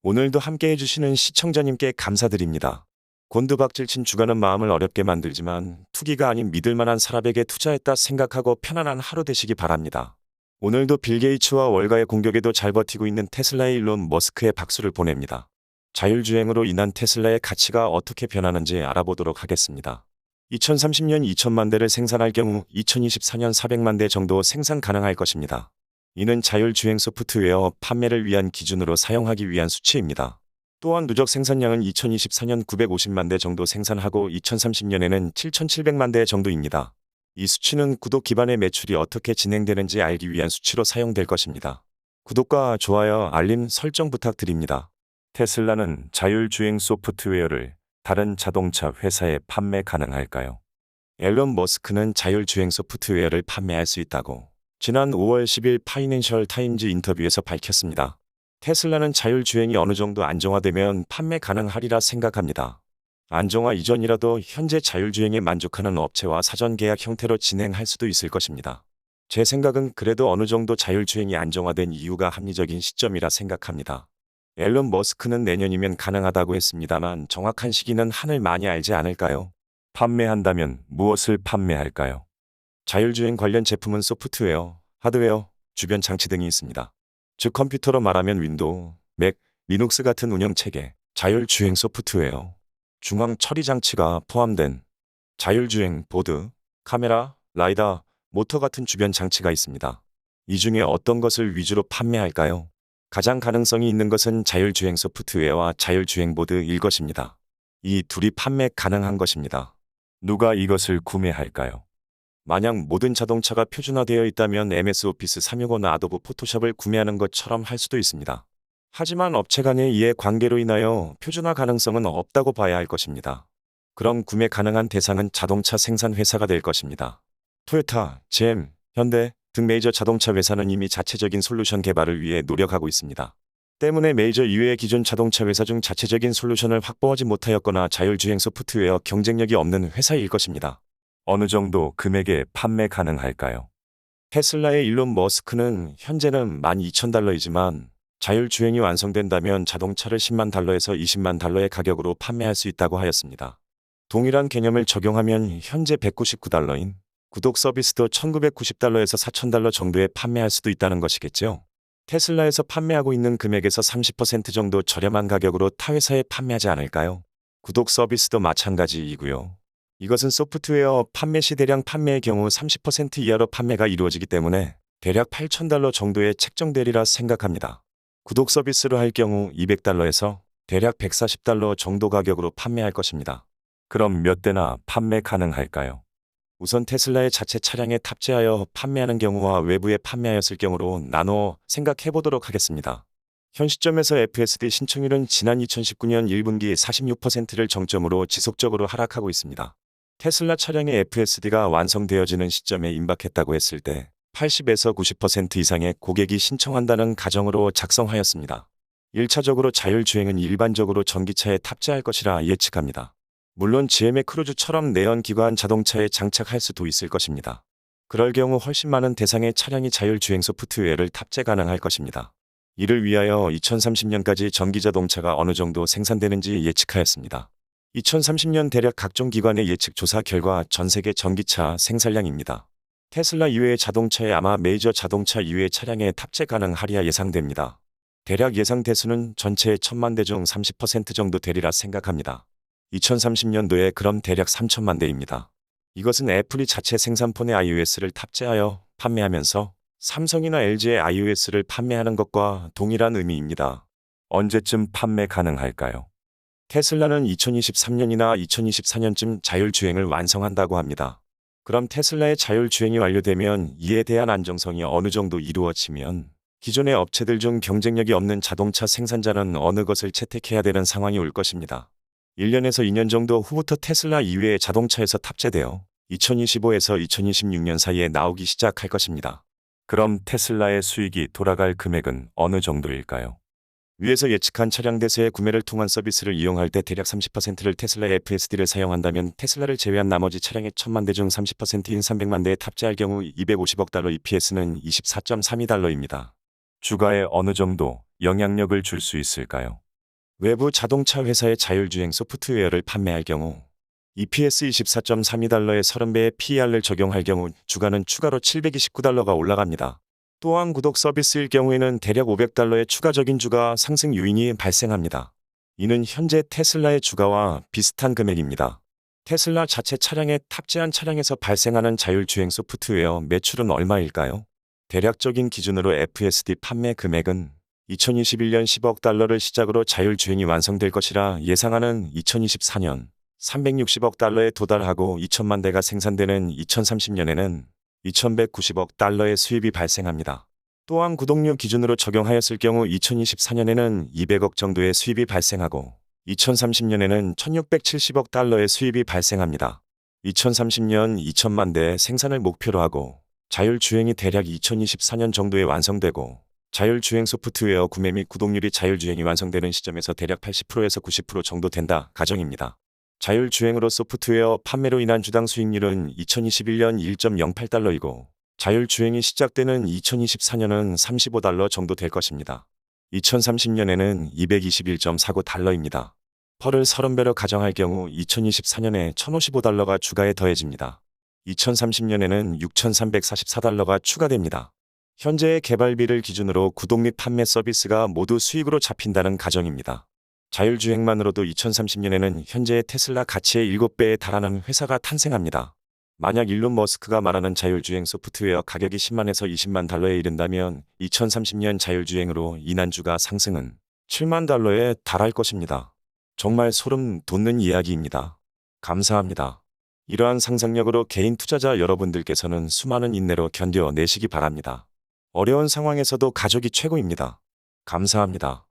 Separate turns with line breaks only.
오늘도 함께 해주시는 시청자님께 감사드립니다. 곤두박질 친 주가는 마음을 어렵게 만들지만 투기가 아닌 믿을만한 사람에게 투자했다 생각하고 편안한 하루 되시기 바랍니다. 오늘도 빌 게이츠와 월가의 공격에도 잘 버티고 있는 테슬라의 일론 머스크에 박수를 보냅니다. 자율주행으로 인한 테슬라의 가치가 어떻게 변하는지 알아보도록 하겠습니다. 2030년 2천만 대를 생산할 경우 2024년 400만 대 정도 생산 가능할 것입니다. 이는 자율주행 소프트웨어 판매를 위한 기준으로 사용하기 위한 수치입니다. 또한 누적 생산량은 2024년 950만 대 정도 생산하고 2030년에는 7,700만 대 정도입니다. 이 수치는 구독 기반의 매출이 어떻게 진행되는지 알기 위한 수치로 사용될 것입니다. 구독과 좋아요, 알림 설정 부탁드립니다. 테슬라는 자율주행 소프트웨어를 다른 자동차 회사에 판매 가능할까요? 앨런 머스크는 자율주행 소프트웨어를 판매할 수 있다고 지난 5월 10일 파이낸셜 타임즈 인터뷰에서 밝혔습니다. 테슬라는 자율주행이 어느 정도 안정화되면 판매 가능하리라 생각합니다. 안정화 이전이라도 현재 자율주행에 만족하는 업체와 사전 계약 형태로 진행할 수도 있을 것입니다. 제 생각은 그래도 어느 정도 자율주행이 안정화된 이유가 합리적인 시점이라 생각합니다. 앨런 머스크는 내년이면 가능하다고 했습니다만 정확한 시기는 하늘 많이 알지 않을까요? 판매한다면 무엇을 판매할까요? 자율주행 관련 제품은 소프트웨어, 하드웨어, 주변 장치 등이 있습니다. 즉 컴퓨터로 말하면 윈도우, 맥, 리눅스 같은 운영체계, 자율주행 소프트웨어, 중앙 처리 장치가 포함된 자율주행 보드, 카메라, 라이더, 모터 같은 주변 장치가 있습니다. 이 중에 어떤 것을 위주로 판매할까요? 가장 가능성이 있는 것은 자율주행 소프트웨어와 자율주행 보드일 것입니다. 이 둘이 판매 가능한 것입니다. 누가 이것을 구매할까요? 만약 모든 자동차가 표준화되어 있다면 MS 오피스 365나 아도be 포토샵을 구매하는 것처럼 할 수도 있습니다. 하지만 업체 간의 이해 관계로 인하여 표준화 가능성은 없다고 봐야 할 것입니다. 그럼 구매 가능한 대상은 자동차 생산 회사가 될 것입니다. 토요타, GM, 현대 등 메이저 자동차 회사는 이미 자체적인 솔루션 개발을 위해 노력하고 있습니다. 때문에 메이저 이외의 기존 자동차 회사 중 자체적인 솔루션을 확보하지 못하였거나 자율주행 소프트웨어 경쟁력이 없는 회사일 것입니다. 어느 정도 금액에 판매 가능할까요? 테슬라의 일론 머스크는 현재는 $12,000이지만 자율주행이 완성된다면 자동차를 $100,000에서 $200,000의 가격으로 판매할 수 있다고 하였습니다. 동일한 개념을 적용하면 현재 $199인 구독 서비스도 $1,990에서 $4,000 정도에 판매할 수도 있다는 것이겠죠. 테슬라에서 판매하고 있는 금액에서 30% 정도 저렴한 가격으로 타 회사에 판매하지 않을까요? 구독 서비스도 마찬가지이고요. 이것은 소프트웨어 판매 시 대량 판매의 경우 30% 이하로 판매가 이루어지기 때문에 대략 $8,000 정도에 책정되리라 생각합니다. 구독 서비스로 할 경우 $200에서 대략 $140 정도 가격으로 판매할 것입니다. 그럼 몇 대나 판매 가능할까요? 우선 테슬라의 자체 차량에 탑재하여 판매하는 경우와 외부에 판매하였을 경우로 나누어 생각해 보도록 하겠습니다. 현 시점에서 FSD 신청률은 지난 2019년 1분기 46%를 정점으로 지속적으로 하락하고 있습니다. 테슬라 차량의 FSD가 완성되어지는 시점에 임박했다고 했을 때 80에서 90% 이상의 고객이 신청한다는 가정으로 작성하였습니다. 1차적으로 자율주행은 일반적으로 전기차에 탑재할 것이라 예측합니다. 물론 GM의 크루즈처럼 내연기관 자동차에 장착할 수도 있을 것입니다. 그럴 경우 훨씬 많은 대상의 차량이 자율주행 소프트웨어를 탑재 가능할 것입니다. 이를 위하여 2030년까지 전기자동차가 어느 정도 생산되는지 예측하였습니다. 2030년 대략 각종 기관의 예측 조사 결과 전 세계 전기차 생산량입니다. 테슬라 이외의 자동차에 아마 메이저 자동차 이외의 차량에 탑재 가능하리라 예상됩니다. 대략 예상 대수는 전체의 1,000만 대 중 30% 정도 되리라 생각합니다. 2030년도에 그럼 대략 3천만 대입니다. 이것은 애플이 자체 생산폰에 iOS를 탑재하여 판매하면서 삼성이나 LG의 iOS를 판매하는 것과 동일한 의미입니다. 언제쯤 판매 가능할까요? 테슬라는 2023년이나 2024년쯤 자율주행을 완성한다고 합니다. 그럼 테슬라의 자율주행이 완료되면 이에 대한 안정성이 어느 정도 이루어지면 기존의 업체들 중 경쟁력이 없는 자동차 생산자는 어느 것을 채택해야 되는 상황이 올 것입니다. 1년에서 2년 정도 후부터 테슬라 이외의 자동차에서 탑재되어 2025에서 2026년 사이에 나오기 시작할 것입니다. 그럼 테슬라의 수익이 돌아갈 금액은 어느 정도일까요? 위에서 예측한 차량 대수의 구매를 통한 서비스를 이용할 때 대략 30%를 테슬라의 FSD를 사용한다면 테슬라를 제외한 나머지 차량의 1,000만 대 중 30%인 300만 대에 탑재할 경우 $250억 EPS는 $24.32입니다. 주가에 어느 정도 영향력을 줄 수 있을까요? 외부 자동차 회사의 자율주행 소프트웨어를 판매할 경우 EPS 24.32달러의 30배의 PER을 적용할 경우 주가는 추가로 729달러가 올라갑니다. 또한 구독 서비스일 경우에는 대략 500달러의 추가적인 주가 상승 요인이 발생합니다. 이는 현재 테슬라의 주가와 비슷한 금액입니다. 테슬라 자체 차량에 탑재한 차량에서 발생하는 자율주행 소프트웨어 매출은 얼마일까요? 대략적인 기준으로 FSD 판매 금액은 2021년 10억 달러를 시작으로 자율주행이 완성될 것이라 예상하는 2024년 360억 달러에 도달하고 2천만 대가 생산되는 2030년에는 2190억 달러의 수입이 발생합니다. 또한 구독료 기준으로 적용하였을 경우 2024년에는 200억 정도의 수입이 발생하고 2030년에는 1670억 달러의 수입이 발생합니다. 2030년 2천만 대 생산을 목표로 하고 자율주행이 대략 2024년 정도에 완성되고 자율주행 소프트웨어 구매 및 구독률이 자율주행이 완성되는 시점에서 대략 80%에서 90% 정도 된다 가정입니다. 자율주행으로 소프트웨어 판매로 인한 주당 수익률은 2021년 1.08달러이고 자율주행이 시작되는 2024년은 35달러 정도 될 것입니다. 2030년에는 221.49달러입니다. 펄을 30배로 가정할 경우 2024년에 1055달러가 주가에 더해집니다. 2030년에는 6344달러가 추가됩니다. 현재의 개발비를 기준으로 구독 및 판매 서비스가 모두 수익으로 잡힌다는 가정입니다. 자율주행만으로도 2030년에는 현재의 테슬라 가치의 7배에 달하는 회사가 탄생합니다. 만약 일론 머스크가 말하는 자율주행 소프트웨어 가격이 10만에서 20만 달러에 이른다면 2030년 자율주행으로 인한 주가 상승은 7만 달러에 달할 것입니다. 정말 소름 돋는 이야기입니다. 감사합니다. 이러한 상상력으로 개인 투자자 여러분들께서는 수많은 인내로 견뎌내시기 바랍니다. 어려운 상황에서도 가족이 최고입니다. 감사합니다.